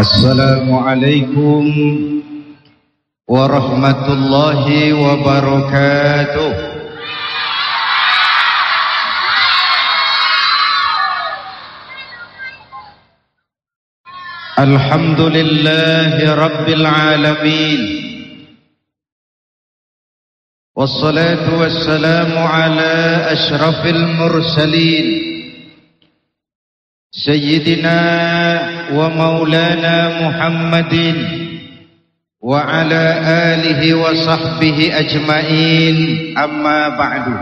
Assalamualaikum warahmatullahi wabarakatuh. Alhamdulillahi rabbil alamin. Wassalatu wassalamu ala ashrafil mursalin Sayyidina wa maulana Muhammadin wa ala alihi wa sahbihi ajmain, amma ba'du.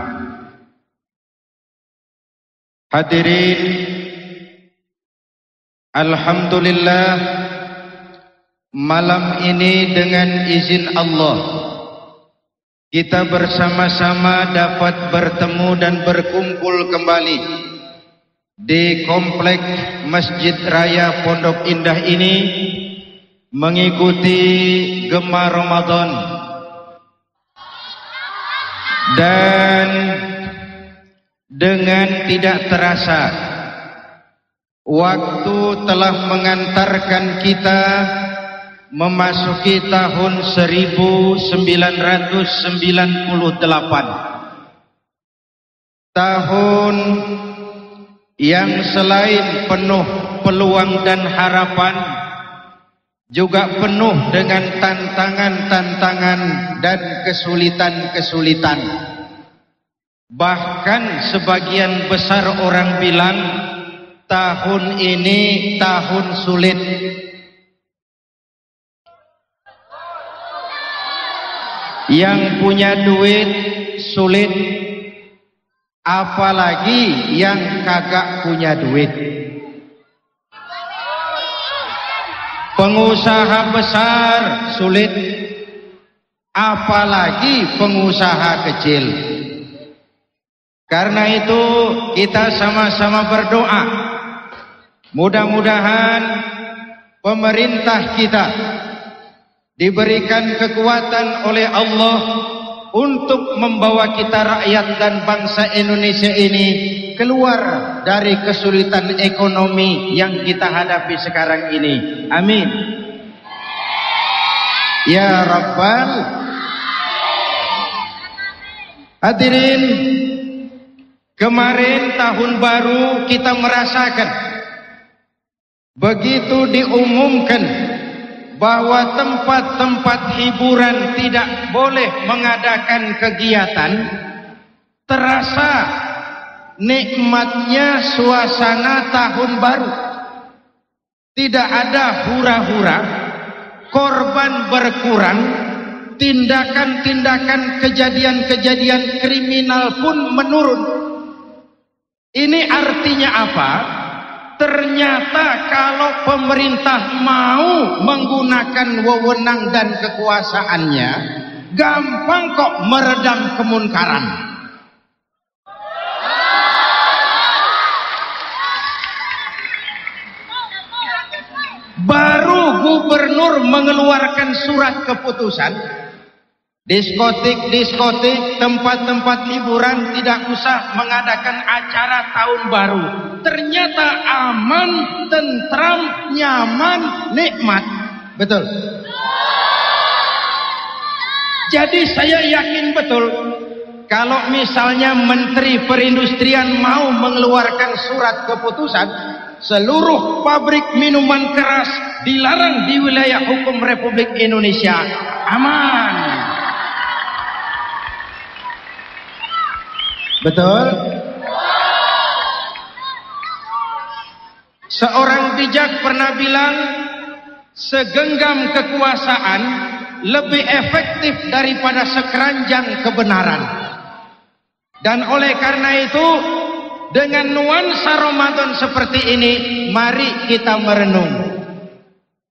Hadirin, alhamdulillah, malam ini dengan izin Allah kita bersama-sama dapat bertemu dan berkumpul kembali di komplek Masjid Raya Pondok Indah ini mengikuti Gema Ramadan. Dan dengan tidak terasa waktu telah mengantarkan kita memasuki tahun 1998, tahun yang selain penuh peluang dan harapan, juga penuh dengan tantangan-tantangan dan kesulitan-kesulitan. Bahkan sebagian besar orang bilang tahun ini tahun sulit. Yang punya duit sulit, apalagi yang kagak punya duit. Pengusaha besar sulit, apalagi pengusaha kecil. Karena itu kita sama-sama berdoa, mudah-mudahan pemerintah kita diberikan kekuatan oleh Allah untuk membawa kita rakyat dan bangsa Indonesia ini keluar dari kesulitan ekonomi yang kita hadapi sekarang ini. Amin. Ya Rabbal. Hadirin, kemarin tahun baru kita merasakan begitu diumumkan bahwa tempat-tempat hiburan tidak boleh mengadakan kegiatan, terasa nikmatnya suasana tahun baru. Tidak ada hura-hura, korban berkurang, tindakan-tindakan kejadian-kejadian kriminal pun menurun. Ini artinya apa? Ternyata kalau pemerintah mau menggunakan wewenang dan kekuasaannya, gampang kok meredam kemunkaran. Baru gubernur mengeluarkan surat keputusan, diskotik, tempat-tempat hiburan tidak usah mengadakan acara tahun baru. Ternyata aman, tentram, nyaman, nikmat. Betul. Jadi saya yakin betul, kalau misalnya Menteri Perindustrian mau mengeluarkan surat keputusan, seluruh pabrik minuman keras dilarang di wilayah hukum Republik Indonesia. Aman. Betul? Seorang bijak pernah bilang, segenggam kekuasaan lebih efektif daripada sekeranjang kebenaran. Dan oleh karena itu, dengan nuansa Ramadan seperti ini, mari kita merenung.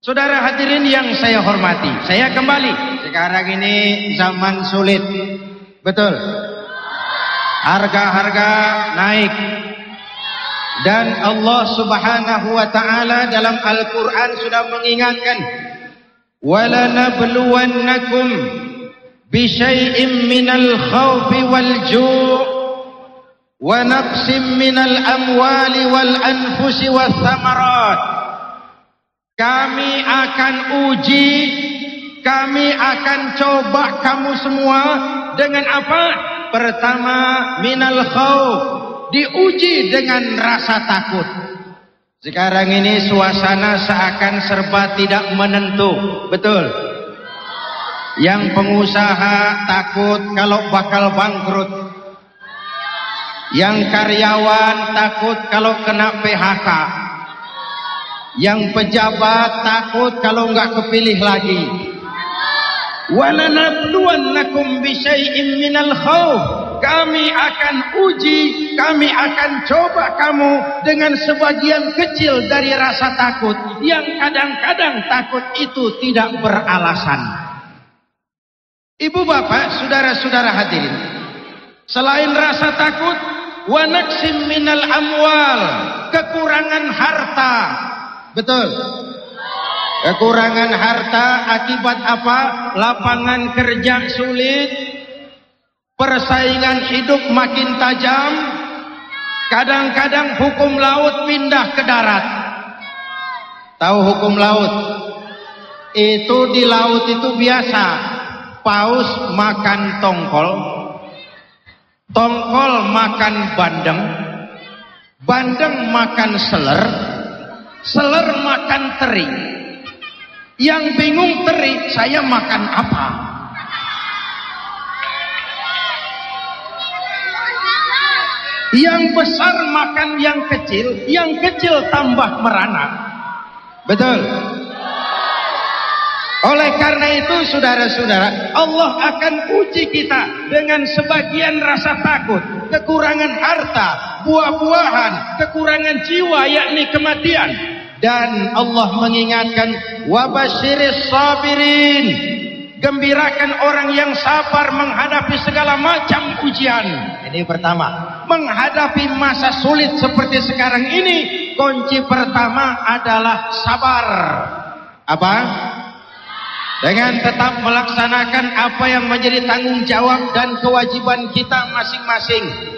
Saudara hadirin yang saya hormati, saya kembali. Sekarang ini zaman sulit. Betul? Harga-harga naik. Dan Allah Subhanahu wa taala dalam Al-Qur'an sudah mengingatkan, "Wala nabluwannakum bi syai'im minal khaufi wal ju' wa naqsim minal amwali wal anfusi wath thamarat." kami akan uji, kami akan coba kamu semua dengan apa? Pertama, minal khauf, diuji dengan rasa takut. Sekarang ini suasana seakan serba tidak menentu, betul? Yang pengusaha takut kalau bakal bangkrut, yang karyawan takut kalau kena PHK, yang pejabat takut kalau nggak kepilih lagi. Walanabluwannakum bisyai'im minal khauf, kami akan uji, kami akan coba kamu dengan sebagian kecil dari rasa takut yang kadang-kadang takut itu tidak beralasan. Ibu bapak, saudara-saudara hadirin, selain rasa takut, wa naqsim minal amwal, kekurangan harta. Betul? Kekurangan harta akibat apa? Lapangan kerja sulit, persaingan hidup makin tajam, kadang-kadang hukum laut pindah ke darat. Tahu hukum laut? Itu di laut itu biasa, paus makan tongkol, tongkol makan bandeng, bandeng makan seler, seler makan teri. Yang bingung teri, saya makan apa? Yang besar makan yang kecil tambah merana. Betul? Oleh karena itu saudara-saudara, Allah akan uji kita dengan sebagian rasa takut, kekurangan harta, buah-buahan, kekurangan jiwa yakni kematian. Dan Allah mengingatkan, wabasyiris sabirin, gembirakan orang yang sabar menghadapi segala macam ujian. Ini pertama, menghadapi masa sulit seperti sekarang ini, kunci pertama adalah sabar. Apa? Dengan tetap melaksanakan apa yang menjadi tanggung jawab dan kewajiban kita masing-masing.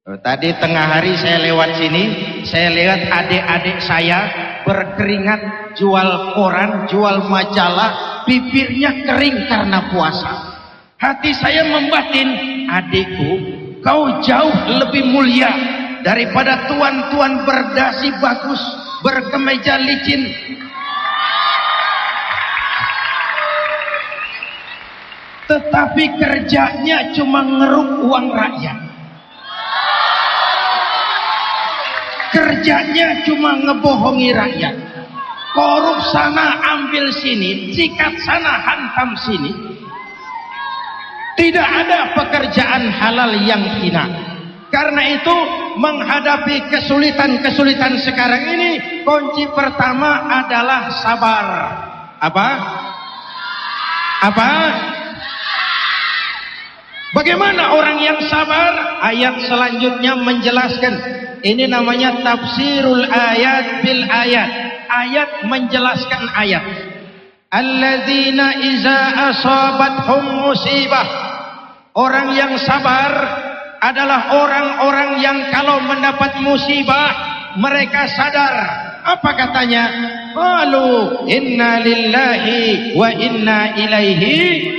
Tadi tengah hari saya lewat sini, saya lihat adik-adik saya berkeringat jual koran, jual majalah, bibirnya kering karena puasa. Hati saya membatin, adikku, kau jauh lebih mulia daripada tuan-tuan berdasi bagus, berkemeja licin. Tetapi kerjanya cuma ngeruk uang rakyat. Kerjanya cuma ngebohongi rakyat. Korup sana ambil sini, sikat sana hantam sini. Tidak ada pekerjaan halal yang hina. Karena itu menghadapi kesulitan-kesulitan sekarang ini, kunci pertama adalah sabar. Apa? Apa? Bagaimana orang yang sabar? Ayat selanjutnya menjelaskan. Ini namanya tafsirul ayat bil ayat. Ayat menjelaskan ayat. Alladzina iza asabathum musibah. Orang yang sabar adalah orang-orang yang kalau mendapat musibah mereka sadar. Apa katanya? Qalu inna lillahi wa inna ilaihi.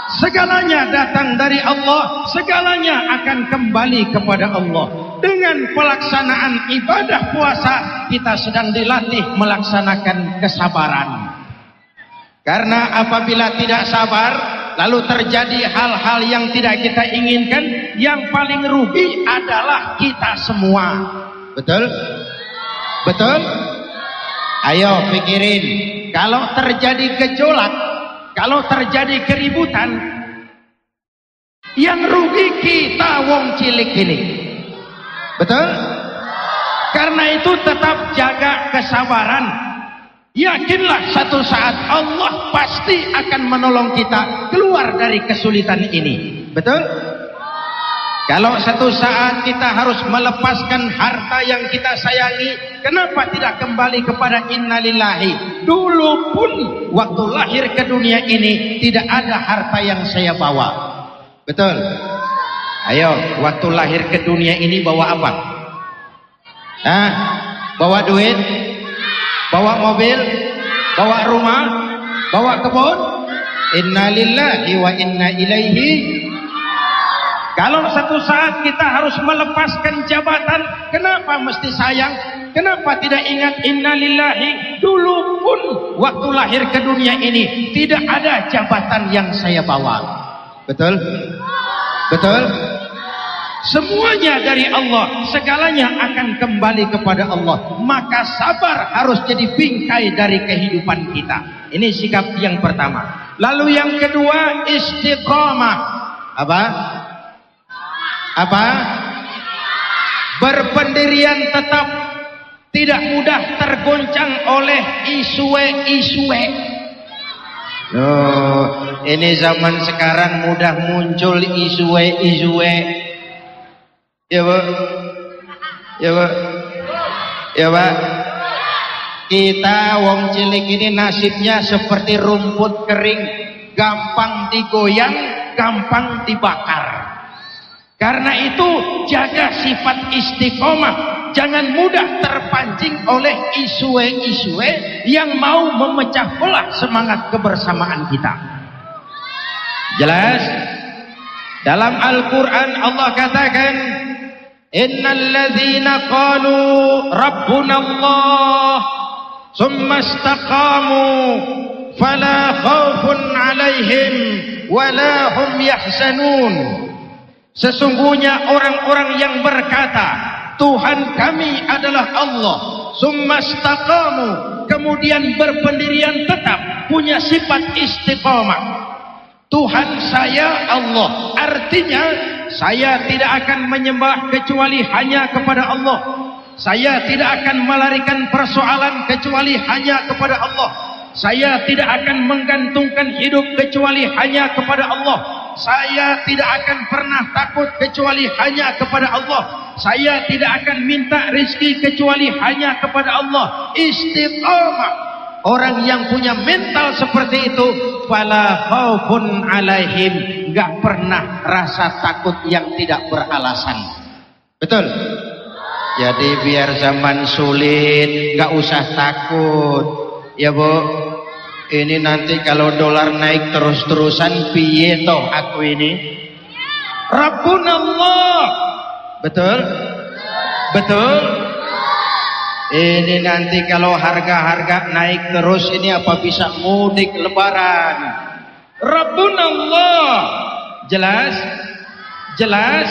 Segalanya datang dari Allah, segalanya akan kembali kepada Allah. Dengan pelaksanaan ibadah puasa, kita sedang dilatih melaksanakan kesabaran. Karena apabila tidak sabar, lalu terjadi hal-hal yang tidak kita inginkan, yang paling rugi adalah kita semua. Betul? Betul? Ayo pikirin, kalau terjadi gejolak, kalau terjadi keributan, yang rugi kita wong cilik ini. Betul? Karena itu tetap jaga kesabaran. Yakinlah satu saat Allah pasti akan menolong kita keluar dari kesulitan ini. Betul? Kalau satu saat kita harus melepaskan harta yang kita sayangi, kenapa tidak kembali kepada innalillahi? Dulu pun waktu lahir ke dunia ini tidak ada harta yang saya bawa. Betul? Ayo, waktu lahir ke dunia ini bawa apa? Hah? Bawa duit? bawa mobil, bawa rumah, bawa kebun. Inna lillahi wa inna ilaihi. Kalau satu saat kita harus melepaskan jabatan, kenapa mesti sayang? Kenapa tidak ingat inna lillahi? Dulu pun waktu lahir ke dunia ini tidak ada jabatan yang saya bawa. Betul? Betul? Semuanya dari Allah, segalanya akan kembali kepada Allah. Maka sabar harus jadi bingkai dari kehidupan kita. Ini sikap yang pertama. Lalu yang kedua, istiqamah. Apa? Apa? Berpendirian tetap, tidak mudah tergoncang oleh isu-isu. Oh, ini zaman sekarang mudah muncul isu-isu. Ya, Bu. Ya, Bu. Ya, Pak. Kita wong cilik ini nasibnya seperti rumput kering, gampang digoyang, gampang dibakar. Karena itu jaga sifat istiqomah, jangan mudah terpancing oleh isu-isu yang mau memecah belah semangat kebersamaan kita. Jelas? Dalam Al-Quran Allah katakan, innal ladzina qalu rabbuna Allah summa istaqamu fala khaufun alaihim wala hum yahzanun. Sesungguhnya orang-orang yang berkata Tuhan kami adalah Allah, summa istaqamu, kemudian berpendirian tetap, punya sifat istiqamah. Tuhan saya Allah, artinya saya tidak akan menyembah kecuali hanya kepada Allah. Saya tidak akan melarikan persoalan kecuali hanya kepada Allah. Saya tidak akan menggantungkan hidup kecuali hanya kepada Allah. Saya tidak akan pernah takut kecuali hanya kepada Allah. Saya tidak akan minta rezeki kecuali hanya kepada Allah. Istiqamah. Orang yang punya mental seperti itu, fala khaufun alaihim, enggak pernah rasa takut yang tidak beralasan. Betul? Jadi biar zaman sulit, enggak usah takut. Ya, Bu. Ini nanti kalau dolar naik terus-terusan piye toh aku ini? Rabbunallah. Betul? Betul? Ini nanti kalau harga-harga naik terus ini apa bisa mudik lebaran? Rabbunallah. Jelas? Jelas?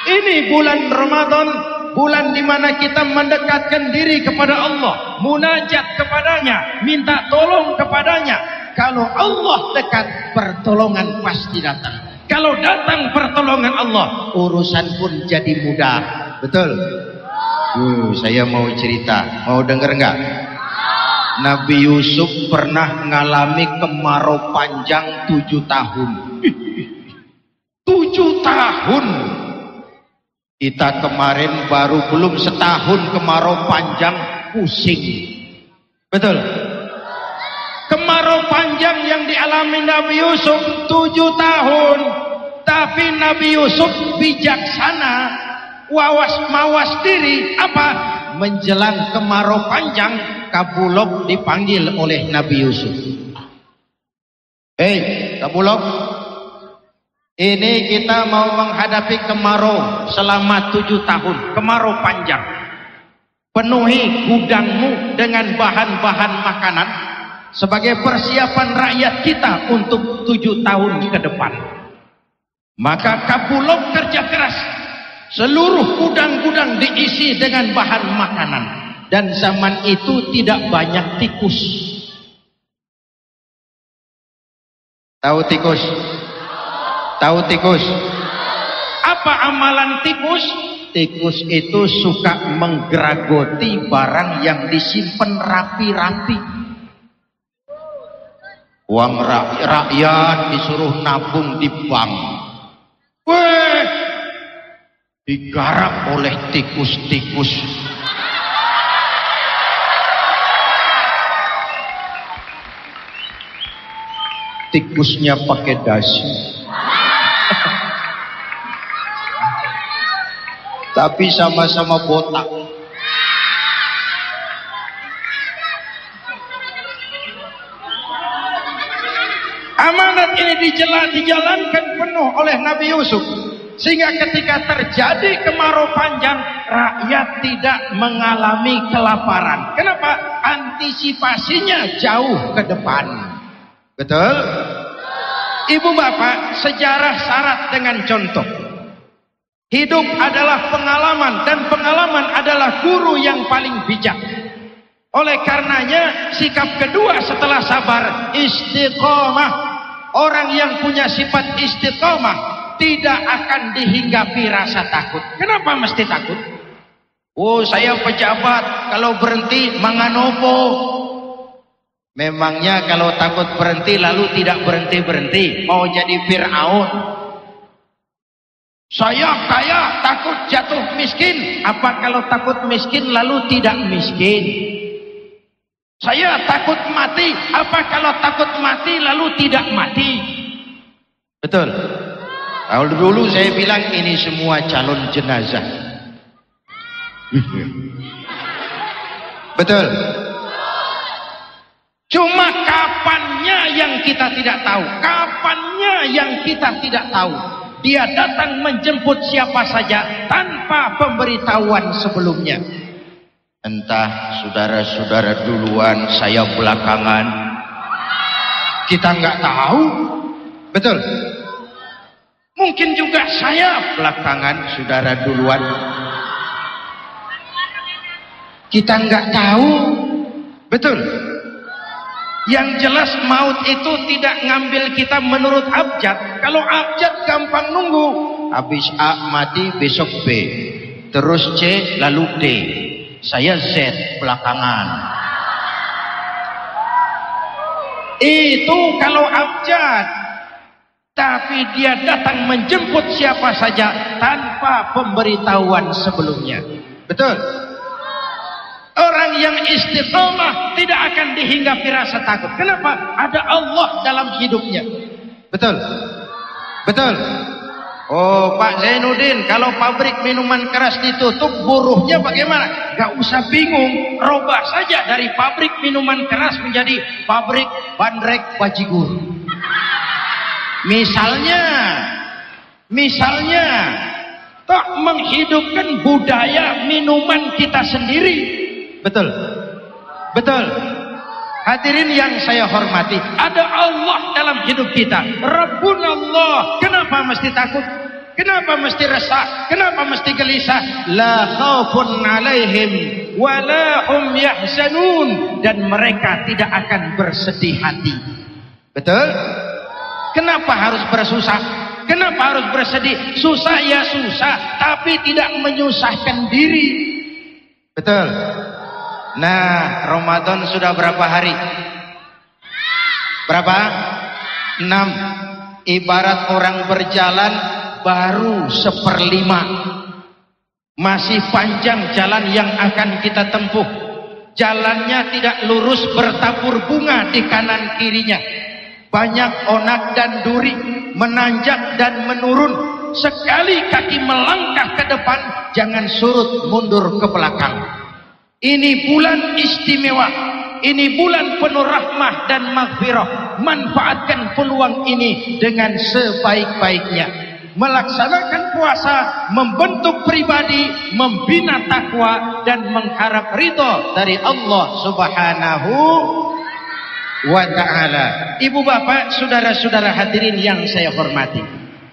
Ini bulan Ramadan, bulan di mana kita mendekatkan diri kepada Allah, munajat kepadanya, minta tolong kepadanya. Kalau Allah dekat, pertolongan pasti datang. Kalau datang pertolongan Allah, urusan pun jadi mudah. Betul? Saya mau cerita, mau denger nggak? Nabi Yusuf pernah mengalami kemarau panjang 7 tahun. 7 tahun. Kita kemarin baru belum setahun kemarau panjang, pusing. Betul? Kemarau panjang yang dialami Nabi Yusuf 7 tahun. Tapi Nabi Yusuf bijaksana, mawas diri. Apa? Menjelang kemarau panjang, Kabulok dipanggil oleh Nabi Yusuf. Kabulok, ini kita mau menghadapi kemarau selama 7 tahun, kemarau panjang. Penuhi gudangmu dengan bahan-bahan makanan sebagai persiapan rakyat kita untuk 7 tahun ke depan. Maka Kabulok kerja keras, seluruh gudang-gudang diisi dengan bahan makanan. Dan zaman itu tidak banyak tikus. Tahu tikus? Tahu tikus? Apa amalan tikus? Tikus itu suka menggeragoti barang yang disimpan rapi-rapi. Uang rakyat disuruh nabung di bank. Digarap oleh tikus-tikus. Tikusnya pakai dasi. Tapi sama-sama botak. Amanat ini dijalankan penuh oleh Nabi Yusuf. Sehingga ketika terjadi kemarau panjang, rakyat tidak mengalami kelaparan. Kenapa? Antisipasinya jauh ke depan. Betul? Ibu bapak, sejarah syarat dengan contoh. Hidup adalah pengalaman, dan pengalaman adalah guru yang paling bijak. Oleh karenanya, sikap kedua setelah sabar, istiqomah. Orang yang punya sifat istiqomah tidak akan dihinggapi rasa takut. Kenapa mesti takut? Oh, saya pejabat, kalau berhenti manganopo. Memangnya kalau takut berhenti lalu tidak berhenti-berhenti, mau jadi Fir'aun? Saya kaya, takut jatuh miskin. Apa kalau takut miskin lalu tidak miskin? Saya takut mati. Apa kalau takut mati lalu tidak mati? Betul. Kalau dulu saya bilang ini semua calon jenazah. Betul. Cuma kapannya yang kita tidak tahu. Kapannya yang kita tidak tahu. Dia datang menjemput siapa saja tanpa pemberitahuan sebelumnya. Entah saudara-saudara duluan, saya belakangan. Kita nggak tahu. Betul. Mungkin juga saya belakangan, saudara duluan. Kita nggak tahu. Betul. Yang jelas maut itu tidak ngambil kita menurut abjad. Kalau abjad gampang nunggu. Habis A mati, besok B. Terus C, lalu D. Saya Z belakangan. Itu kalau abjad. Tapi dia datang menjemput siapa saja tanpa pemberitahuan sebelumnya. Betul. Orang yang istiqomah tidak akan dihinggapi rasa takut. Kenapa? Ada Allah dalam hidupnya. Betul. Betul. Oh, Pak Zainuddin, kalau pabrik minuman keras ditutup, buruhnya bagaimana? Gak usah bingung, robah saja dari pabrik minuman keras menjadi pabrik bandrek bajigur. Misalnya, tak menghidupkan budaya minuman kita sendiri. Betul. Betul. Hadirin yang saya hormati, ada Allah dalam hidup kita. Rabbunallah. Kenapa mesti takut? Kenapa mesti resah? Kenapa mesti gelisah? La khaufun alaihim wa la hum yahzanun. Dan mereka tidak akan bersedih hati. Betul? Kenapa harus bersusah? Kenapa harus bersedih? Susah ya susah, tapi tidak menyusahkan diri. Betul. Nah, Ramadan sudah berapa hari? Berapa? 6. Ibarat orang berjalan baru 1/5. Masih panjang jalan yang akan kita tempuh. Jalannya tidak lurus, bertabur bunga di kanan kirinya. Banyak onak dan duri, menanjak dan menurun. Sekali kaki melangkah ke depan, jangan surut mundur ke belakang. Ini bulan istimewa. Ini bulan penuh rahmah dan maghfirah. Manfaatkan peluang ini dengan sebaik-baiknya. Melaksanakan puasa, membentuk pribadi, membina takwa, dan mengharap ridho dari Allah Subhanahu wa ta'ala. Ibu bapak, saudara-saudara hadirin yang saya hormati,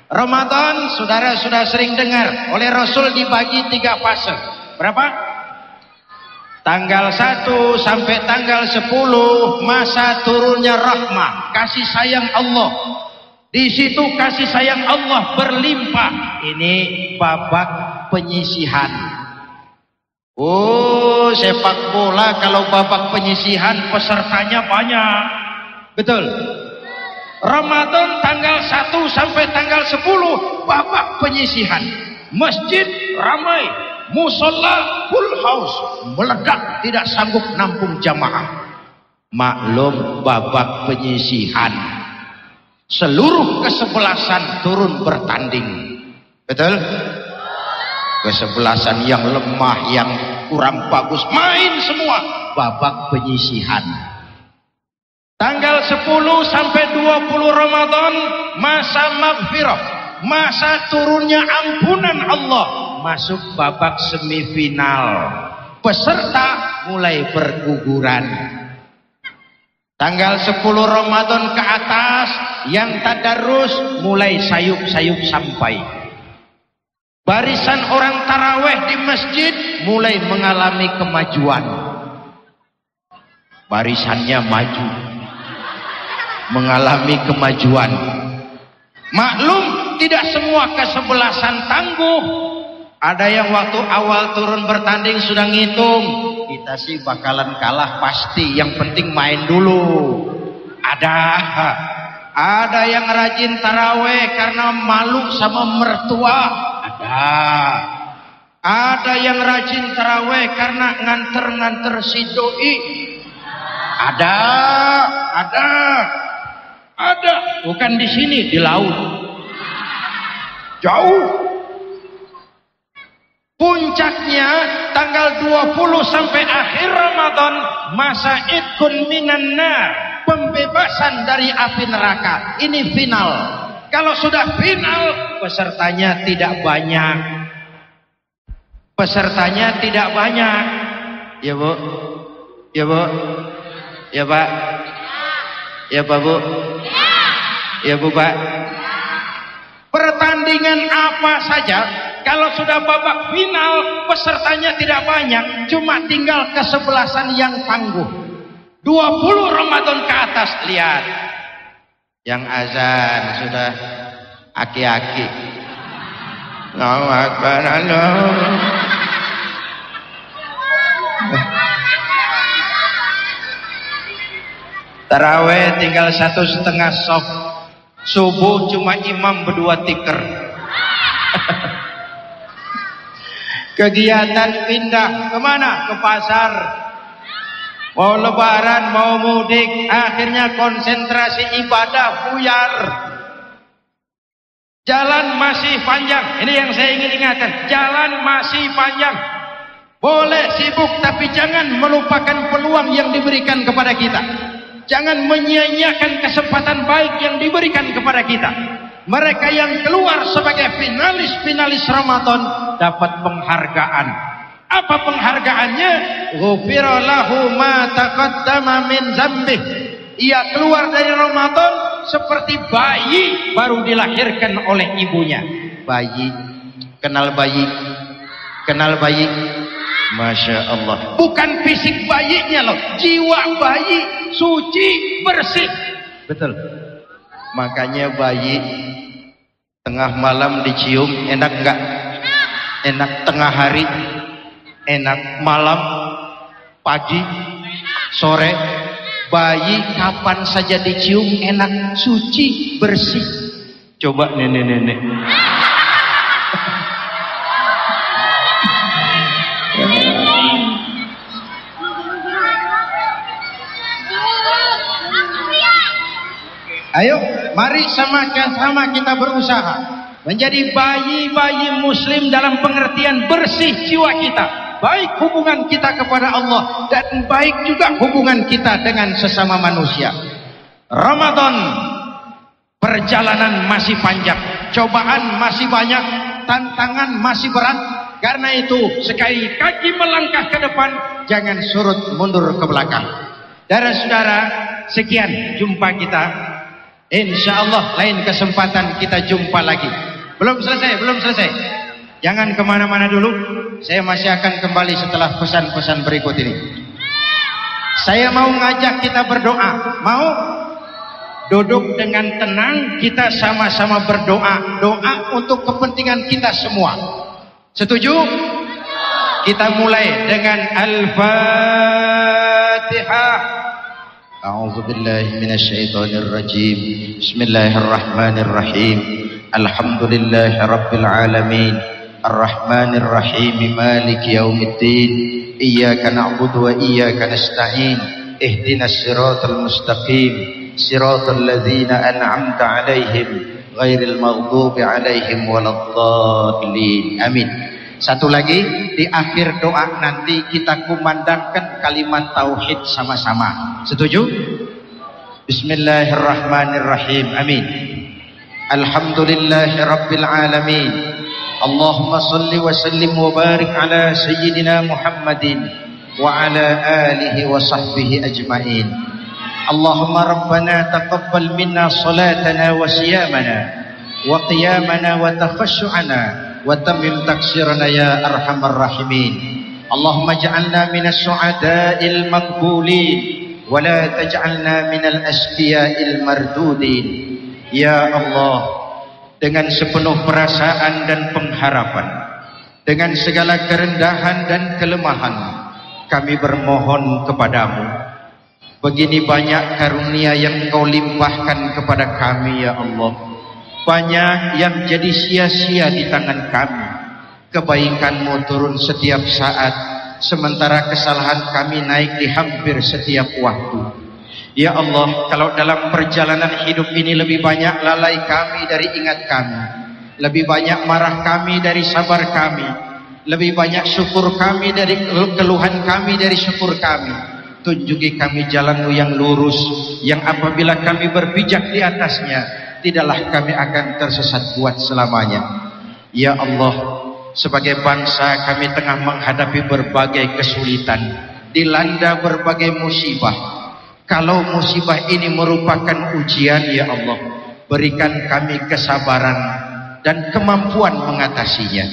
Ramadan saudara sudah sering dengar oleh Rasul dibagi 3 fase. Berapa? Tanggal 1 sampai tanggal 10 masa turunnya rahmah, kasih sayang Allah. Di situ kasih sayang Allah berlimpah. Ini babak penyisihan. Oh, sepak bola kalau babak penyisihan pesertanya banyak. Betul. Ramadan tanggal 1 sampai tanggal 10 babak penyisihan. Masjid ramai, musola full house, meledak, tidak sanggup nampung jamaah. Maklum babak penyisihan. Seluruh kesebelasan turun bertanding. Betul? Kesebelasan yang lemah, yang kurang bagus, main semua babak penyisihan. Tanggal 10 sampai 20 Ramadan masa maghfirah, masa turunnya ampunan Allah, masuk babak semifinal. Peserta mulai berguguran. Tanggal 10 Ramadan ke atas yang tadarus mulai sayup-sayup sampai. Barisan orang taraweh di masjid mulai mengalami kemajuan. Barisannya maju, mengalami kemajuan. Maklum tidak semua kesebelasan tangguh. Ada yang waktu awal turun bertanding sudah ngitung, kita sih bakalan kalah pasti, yang penting main dulu. Ada yang rajin taraweh karena malu sama mertua. Ada yang rajin taraweh karena nganter-nganter si doi. Ada, bukan di sini, di laut. Jauh. Puncaknya tanggal 20 sampai akhir Ramadan, masa idkun minan nar, pembebasan dari api neraka. Ini final. Kalau sudah final, pesertanya tidak banyak. Pesertanya tidak banyak. Ya Bu? Ya Bu? Ya Pak? Ya Pak Bu? Ya Bu Pak? Pertandingan apa saja, kalau sudah babak final, pesertanya tidak banyak, cuma tinggal kesebelasan yang tangguh. 20 Ramadan ke atas, lihat. Yang azan sudah aki-aki. Allahu Akbar, Allah. Taraweh tinggal 1,5 soft. Subuh cuma imam berdua tikar. Kegiatan pindah kemana? Ke pasar. Mau lebaran, mau mudik, akhirnya konsentrasi ibadah buyar. Jalan masih panjang. Ini yang saya ingin ingatkan. Jalan masih panjang. Boleh sibuk, tapi jangan melupakan peluang yang diberikan kepada kita. Jangan menyia-nyiakan kesempatan baik yang diberikan kepada kita. Mereka yang keluar sebagai finalis Ramadan dapat penghargaan. Apa penghargaannya? Ghufira lahu ma taqaddama min dzambih. Ia keluar dari Ramadan seperti bayi baru dilahirkan oleh ibunya. Bayi, kenal bayi, kenal bayi. Masya Allah. Bukan fisik bayinya loh, jiwa bayi suci bersih. Betul. Makanya bayi tengah malam dicium enak enggak? Enak. Tengah hari enak, malam, pagi, sore. Bayi kapan saja dicium enak, suci, bersih. Coba nenek-nenek. Ayo, mari sama-sama kita berusaha menjadi bayi-bayi muslim dalam pengertian bersih jiwa kita, baik hubungan kita kepada Allah dan baik juga hubungan kita dengan sesama manusia. Ramadan, perjalanan masih panjang, cobaan masih banyak, tantangan masih berat. Karena itu, sekali kaki melangkah ke depan, jangan surut mundur ke belakang. Saudara-saudara, sekian jumpa kita. Insya Allah lain kesempatan kita jumpa lagi. Belum selesai. Jangan kemana-mana dulu. Saya masih akan kembali setelah pesan-pesan berikut ini. Saya mau ngajak kita berdoa. Mau? Duduk dengan tenang, kita sama-sama berdoa. Doa untuk kepentingan kita semua. Setuju? Kita mulai dengan Al-Fatihah. أعوذ بالله من الشيطان الرجيم بسم الله الرحمن الرحيم الحمد لله رب العالمين الرحمن الرحيم مالك يوم الدين إياك نعبد وإياك نستعين اهدنا الصراط المستقيم صراط الذين أنعمت عليهم غير المغضوب عليهم ولا الضالين آمين. Satu lagi, di akhir doa nanti kita kumandangkan kalimat tauhid sama-sama. Setuju? Bismillahirrahmanirrahim. Amin. Alhamdulillahi rabbil alamin. Allahumma salli wa sallim wa barik ala sayyidina Muhammadin wa ala alihi wa sahbihi ajma'in. Allahumma rabbana taqabbal minna salatana wa siyamana wa qiyamana wa takhashu'ana wa tammim taksirana ya arhamar rahimin. Allahumma ja'alna minas su'ada'il maqbulin wa la taj'alna minal asqiya'il mardudin. Ya Allah, dengan sepenuh perasaan dan pengharapan, dengan segala kerendahan dan kelemahan, kami bermohon kepadamu. Begini banyak karunia yang Kau limpahkan kepada kami ya Allah. Banyak yang jadi sia-sia di tangan kami. Kebaikan-Mu turun setiap saat, sementara kesalahan kami naik di hampir setiap waktu. Ya Allah, kalau dalam perjalanan hidup ini lebih banyak lalai kami dari ingat kami, lebih banyak marah kami dari sabar kami, lebih banyak syukur kami dari keluhan kami dari syukur kami. Tunjuki kami jalan-Mu yang lurus, yang apabila kami berpijak di atasnya, tidaklah kami akan tersesat buat selamanya. Ya Allah, sebagai bangsa kami tengah menghadapi berbagai kesulitan, dilanda berbagai musibah. Kalau musibah ini merupakan ujian ya Allah, berikan kami kesabaran dan kemampuan mengatasinya.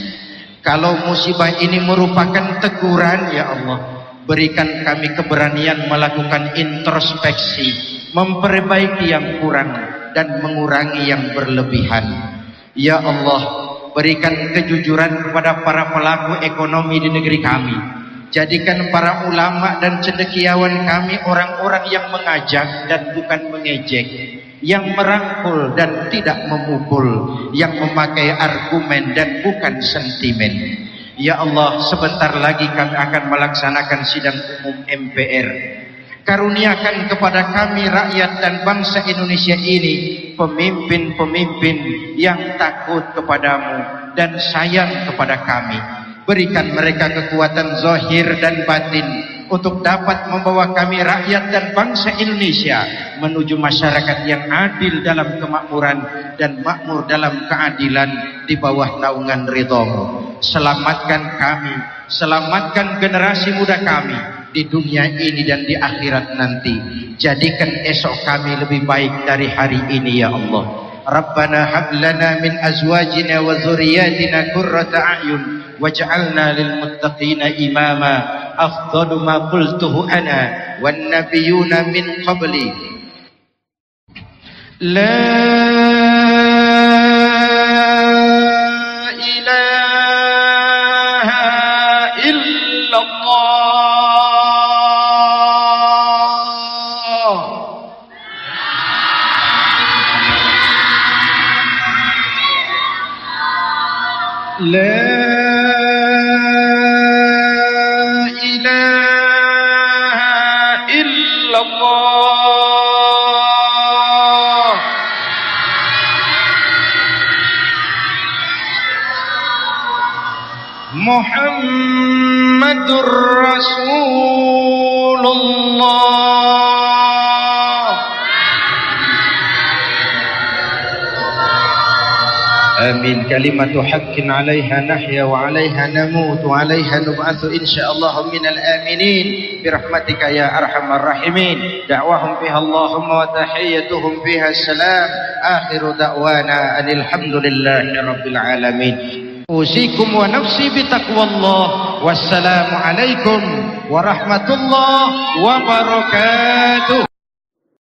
Kalau musibah ini merupakan teguran ya Allah, berikan kami keberanian melakukan introspeksi, memperbaiki yang kurang dan mengurangi yang berlebihan. Ya Allah, berikan kejujuran kepada para pelaku ekonomi di negeri kami. Jadikan para ulama dan cendekiawan kami orang-orang yang mengajak dan bukan mengejek, yang merangkul dan tidak memukul, yang memakai argumen dan bukan sentimen. Ya Allah, sebentar lagi kami akan melaksanakan sidang umum MPR. Karuniakan kepada kami rakyat dan bangsa Indonesia ini pemimpin-pemimpin yang takut kepadamu dan sayang kepada kami. Berikan mereka kekuatan zahir dan batin untuk dapat membawa kami rakyat dan bangsa Indonesia menuju masyarakat yang adil dalam kemakmuran dan makmur dalam keadilan di bawah naungan ridha-Mu. Selamatkan kami, selamatkan generasi muda kami di dunia ini dan di akhirat nanti. Jadikan esok kami lebih baik dari hari ini ya Allah. Rabbana hab lana min azwajina wa dzurriyyatina qurrata a'yun waj'alna lil muttaqina imama. Afdalu ma qultuhu ana wan nabiyyuna min qabli. La ilaha illallah. La ilaha illallah. Muhammadur Rasulullah. Amin. Kalimatu haqqin 'alaiha nahya wa 'alaiha namut wa 'alaiha nub'atsu insyaallah minal aminin birahmatika ya arhamar rahimin. Da'wahum fiha Allahumma wa tahiyyatuhum fiha salam. Akhiru da'wana alhamdulillahi rabbil alamin. Usikum wa nafsi bitaqwallah. Wassalamu alaikum warahmatullahi wabarakatuh.